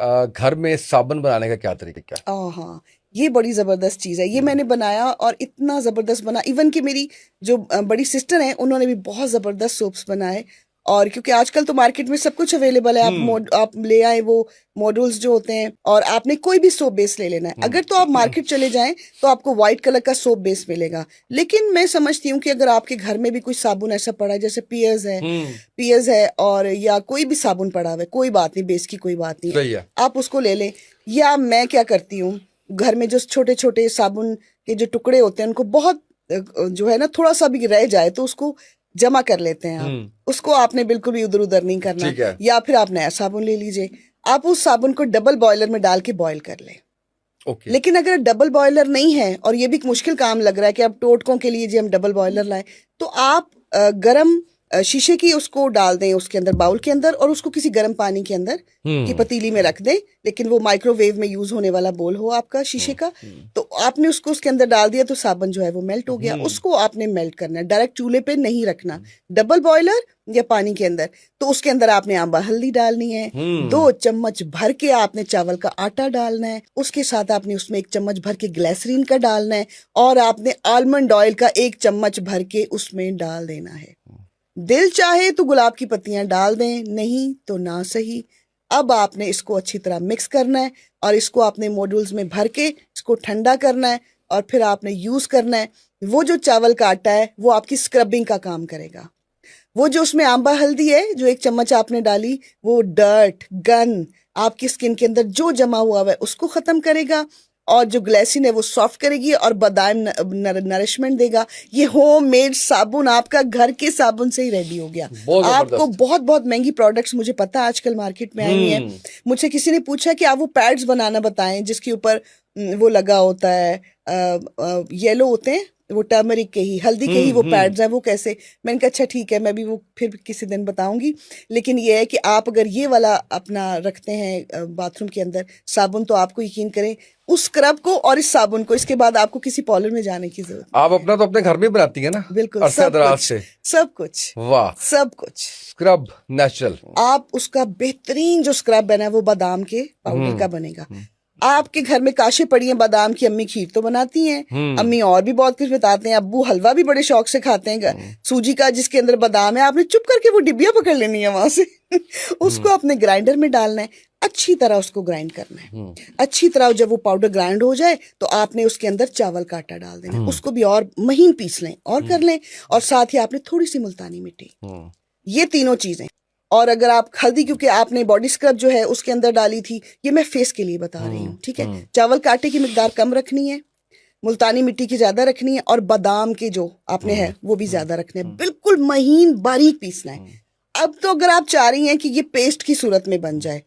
घर में साबुन बनाने का क्या तरीका क्या है? हाँ, ये बड़ी जबरदस्त चीज है। ये मैंने बनाया और इतना जबरदस्त बना, इवन कि मेरी जो बड़ी सिस्टर हैं उन्होंने भी बहुत जबरदस्त सोप्स बनाए। और क्योंकि आजकल तो मार्केट में सब कुछ अवेलेबल है, आप ले आए वो मॉड्यूल्स जो होते हैं, और आपने कोई भी सोप बेस ले लेना है। अगर तो आप मार्केट चले जाएं तो आपको व्हाइट कलर का सोप बेस मिलेगा, लेकिन मैं समझती हूँ कि अगर आपके घर में भी कोई साबुन ऐसा पड़ा है, जैसे पियर्स है और या कोई भी साबुन पड़ा हुआ है, कोई बात नहीं, बेस की कोई बात नहीं सही है। आप उसको ले लें। या मैं क्या करती हूँ, घर में जो छोटे छोटे साबुन के जो टुकड़े होते हैं उनको बहुत जो है ना, थोड़ा सा भी रह जाए तो उसको जमा कर लेते हैं आप। उसको आपने बिल्कुल भी इधर उधर नहीं करना। ठीक है। या फिर आप नया साबुन ले लीजिए, आप उस साबुन को डबल बॉयलर में डाल के बॉयल कर लें। ओके। लेकिन अगर डबल बॉयलर नहीं है और ये भी एक मुश्किल काम लग रहा है कि अब टोटकों के लिए जी हम डबल बॉयलर लाएं, तो आप गरम शीशे की उसको डाल दें उसके अंदर, बाउल के अंदर, और उसको किसी गर्म पानी के अंदर की पतीली में रख दें। लेकिन वो माइक्रोवेव में यूज होने वाला बोल हो आपका शीशे का। तो आपने उसको उसके अंदर डाल दिया तो साबुन जो है वो मेल्ट हो गया। उसको आपने मेल्ट करना है, डायरेक्ट चूल्हे पे नहीं रखना, डबल बॉयलर या पानी के अंदर। तो उसके अंदर आपने आंबा हल्दी डालनी है, 2 चम्मच भर के आपने चावल का आटा डालना है, उसके साथ आपने उसमें 1 चम्मच भर के ग्लिसरीन का डालना है, और आपने आलमंड ऑयल का 1 चम्मच भर के उसमें डाल देना है। दिल चाहे तो गुलाब की पत्तियां डाल दें, नहीं तो ना सही। अब आपने इसको अच्छी तरह मिक्स करना है और इसको आपने मॉड्यूल्स में भर के इसको ठंडा करना है, और फिर आपने यूज करना है। वो जो चावल का आटा है वो आपकी स्क्रबिंग का काम करेगा। वो जो उसमें आंबा हल्दी है जो 1 चम्मच आपने डाली, वो डर्ट गन आपकी स्किन के अंदर जो जमा हुआ है उसको खत्म करेगा, और जो ग्लिसरीन है वो सॉफ्ट करेगी और बादाम नरिशमेंट देगा। ये होममेड साबुन आपका घर के साबुन से ही रेडी हो गया। आपको बहुत बहुत महंगी प्रोडक्ट्स मुझे पता है आजकल मार्केट में आई हैं। मुझे किसी ने पूछा कि आप वो पैड्स बनाना बताएं जिसके ऊपर वो लगा होता है, येलो होते हैं वो, टर्मरिक के ही, हल्दी के ही वो पैड्स हैं, वो कैसे। मैंने कहा अच्छा ठीक है, मैं भी वो फिर किसी दिन बताऊंगी। लेकिन ये है कि आप अगर ये वाला अपना रखते हैं बाथरूम के अंदर साबुन, तो आपको यकीन करें उस स्क्रब को और इस साबुन को, इसके बाद आपको किसी पार्लर में जाने की जरूरत। आप अपना तो अपने घर में बनाती है ना? बिल्कुल, सब कुछ। वाह, सब कुछ स्क्रब नेचुरल। आप उसका बेहतरीन जो स्क्रब है ना, वो बादाम के पाउडर का बनेगा। आपके घर में काशे पड़ी हैं बादाम की, अम्मी खीर तो बनाती हैं, अम्मी और भी बहुत कुछ बताते हैं, अब्बू हलवा भी बड़े शौक से खाते हैं सूजी का जिसके अंदर बादाम है। आपने चुप करके वो डिब्बियां पकड़ लेनी है वहां से उसको अपने ग्राइंडर में डालना है, अच्छी तरह उसको ग्राइंड करना है। अच्छी तरह जब वो पाउडर ग्राइंड हो जाए तो आपने उसके अंदर चावल का आटा डाल देना है, उसको भी और महीन पीस लें और कर लें, और साथ ही आपने थोड़ी सी मुल्तानी मिट्टी, ये तीनों चीजें। और अगर आप हल्दी, क्योंकि आपने बॉडी स्क्रब जो है उसके अंदर डाली थी, ये मैं फेस के लिए बता रही हूँ, ठीक है। चावल का आटे की मिकदार कम रखनी है, मुल्तानी मिट्टी की ज्यादा रखनी है, और बादाम के जो आपने है वो भी ज्यादा रखने हैं, बिल्कुल महीन बारीक पीसना है। अब तो अगर आप चाह रही हैं कि ये पेस्ट की सूरत में बन जाए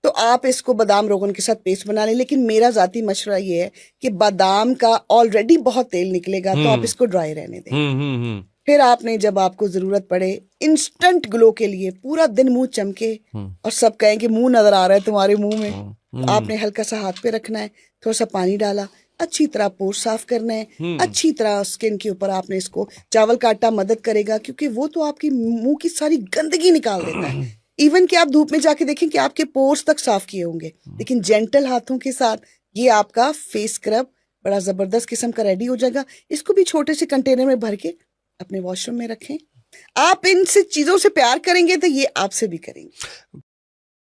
तो आप इसको बादाम रोगन के साथ पेस्ट बना लें, लेकिन मेरा जाती मशवरा ये है कि बादाम का ऑलरेडी बहुत तेल निकलेगा, तो आप इसको ड्राई रहने दें। फिर आपने जब आपको जरूरत पड़े इंस्टेंट ग्लो के लिए, पूरा दिन मुंह चमके और सब कहें कि मुंह नजर आ रहा है तुम्हारे मुंह में, तो आपने हल्का सा हाथ पे रखना है, थोड़ा सा पानी डाला, अच्छी तरह पोर साफ करना है, अच्छी तरह स्किन के ऊपर आपने इसको, चावल का आटा मदद करेगा क्योंकि वो तो आपकी मुंह की सारी गंदगी निकाल देता है। इवन कि आप धूप में जाके देखें कि आपके पोर्स तक साफ किए होंगे, लेकिन जेंटल हाथों के साथ ये आपका फेस स्क्रब बड़ा जबरदस्त किस्म का रेडी हो जाएगा। इसको भी छोटे से कंटेनर में भर के अपने वॉशरूम में रखें। आप इनसे चीजों से प्यार करेंगे तो ये आपसे भी करेंगे।